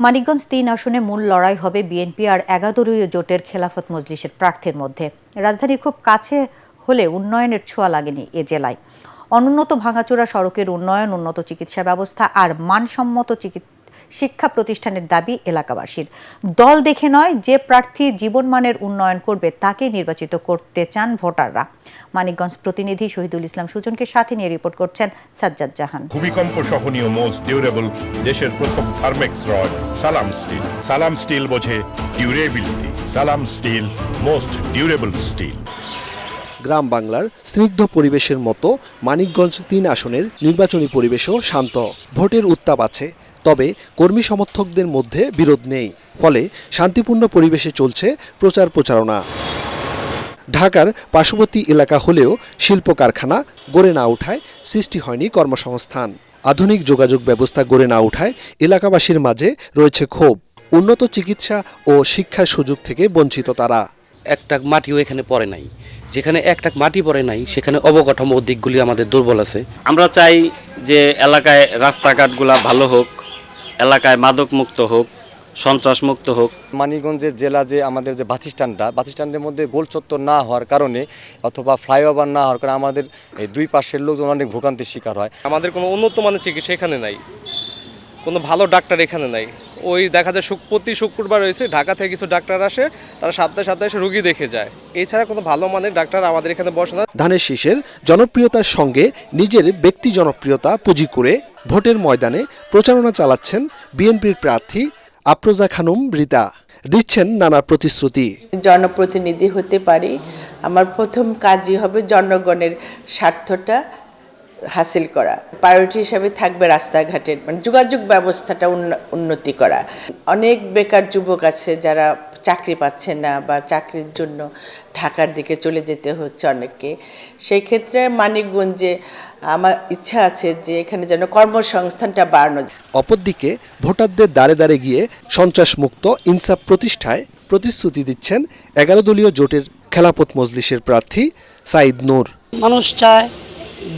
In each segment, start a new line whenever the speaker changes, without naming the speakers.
মানিকগঞ্জ ৩ আসনে মূল লড়াই হবে বিএনপি আর ১১ দলীয় জোটের খেলাফত মজলিসের প্রার্থীর মধ্যে। রাজধানী খুব কাছে হলে উন্নয়নের ছোঁয়া লাগেনি এ জেলায়। অনুন্নত ভাঙাচোরা সড়কের উন্নয়ন, উন্নত চিকিৎসা ব্যবস্থা আর মানসম্মত শিক্ষা প্রতিষ্ঠানের দাবি এলাকাবাসীর। দল দেখে নয়, যে প্রার্থী জীবনমানের উন্নয়ন করবে তাকে নির্বাচিত করতে চান ভোটাররা। মানিকগঞ্জ প্রতিনিধি শহীদুল ইসলাম সুজনকে সাথে নিয়ে রিপোর্ট করছেন সাজ্জাদ জাহান।
ভূমিকম্প সহনীয় মোস্ট ডিউরেবল দেশের প্রথম থার্মেক্স রড সালাম স্টিল। সালাম স্টিল বোঝে ডিউরেবিলিটি। সালাম স্টিল, মোস্ট ডিউরেবল স্টিল।
গ্রাম বাংলার স্নিগ্ধ পরিবেশের মতো মানিকগঞ্জ ৩ আসনের নির্বাচনী পরিবেশও শান্ত। ভোটের উত্তাপ আছে, তবে কর্মী সমর্থকদের মধ্যে বিরোধ নেই। ফলে শান্তিপূর্ণ পরিবেশে চলছে প্রচার প্রচারণা। ঢাকার পার্শ্ববর্তী এলাকা হলেও শিল্প কারখানা গড়ে না ওঠায় সৃষ্টি হয়নি কর্মসংস্থান। আধুনিক যোগাযোগ ব্যবস্থা গড়ে না ওঠায় এলাকাবাসীর মাঝে রয়েছে ক্ষোভ। উন্নত চিকিৎসা ও শিক্ষার সুযোগ থেকে বঞ্চিত তারা।
একটা মাটিও এখানে পড়ে নাই, যেখানে একটা মাটি পড়ে নাই সেখানে অবকাঠামো দিকগুলি আমাদের দুর্বল আছে।
আমরা চাই যে এলাকায় রাস্তাঘাটগুলা ভালো হোক, এলাকায় মাদক মুক্ত হোক, সন্ত্রাস মুক্ত হোক।
মানিকগঞ্জের জেলা যে আমাদের যে বাসস্ট্যান্ডের মধ্যে গোল চত্বর না হওয়ার কারণে অথবা ফ্লাইওভার না হওয়ার কারণে আমাদের এই দুই পাশের লোকজন অনেক ভোগান্তির শিকার হয়।
আমাদের কোনো উন্নত মানের চিকিৎসা এখানে নাই, কোনো ভালো ডাক্তার এখানে নাই। ওই দেখা যায় প্রতি শুক্রবার হয়েছে ঢাকা থেকে কিছু ডাক্তার আসে, তারা সপ্তাহে সপ্তাহে এসে রুগী দেখে যায়। এছাড়া কোনো ভালো মানের ডাক্তার আমাদের এখানে বসে না।
ধানের শীষের জনপ্রিয়তার সঙ্গে নিজের ব্যক্তি জনপ্রিয়তা পুঁজি করে ভোটের ময়দানে প্রচারণা চালাচ্ছেন বিএনপির প্রার্থী আফরোজা খানম রিতা। দিচ্ছেন নানা প্রতিশ্রুতি।
জনপ্রতিনিধি হতে পারি, আমার প্রথম কাজই হবে জনগণের স্বার্থটা হাসিল করা। প্রায়োরিটি হিসাবে থাকবে রাস্তাঘাটের যোগাযোগ ব্যবস্থাটা উন্নতি করা। অনেক বেকার যুবক আছে যারা চাকরি পাচ্ছে না বা চাকরির জন্য ঢাকার দিকে চলে যেতে হচ্ছে অনেককে। সেই ক্ষেত্রে মানিকগঞ্জে আমার ইচ্ছা আছে যে এখানে যেন কর্মসংস্থানটা বাড়ানো।
অপরদিকে ভোটারদের দ্বারে দ্বারে গিয়ে সন্ত্রাসমুক্ত ইনসাফ প্রতিষ্ঠায় প্রতিশ্রুতি দিচ্ছেন ১১ দলীয় জোটের খেলাফত মজলিসের প্রার্থী সাইদ নূর।
মানুষ চায়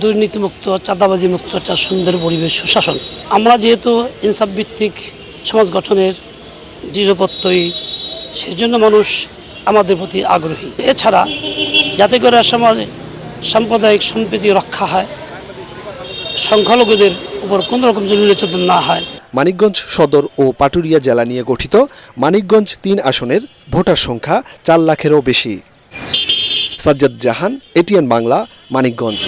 দুর্নীতিমুক্ত, চাঁদাবাজি মুক্ত একটা সুন্দর পরিবেশ, সুশাসন। আমরা যেহেতু ইনসাফ ভিত্তিক সমাজ গঠনের দৃঢ়প্রত্যয়ী, সেই জন্য মানুষ আমাদের প্রতি আগ্রহী। এছাড়া যাতে করে সমাজে সাম্প্রদায়িক সম্প্রীতি রক্ষা হয়, সংখ্যালঘুদের উপর কোনো রকম নির্যাতন না হয়।
মানিকগঞ্জ সদর ও পাটুরিয়া জেলা নিয়ে গঠিত মানিকগঞ্জ ৩ আসনের ভোটার সংখ্যা ৪ লাখেরও বেশি। সাজ্জাদ জাহান, এটিএন বাংলা, মানিকগঞ্জ।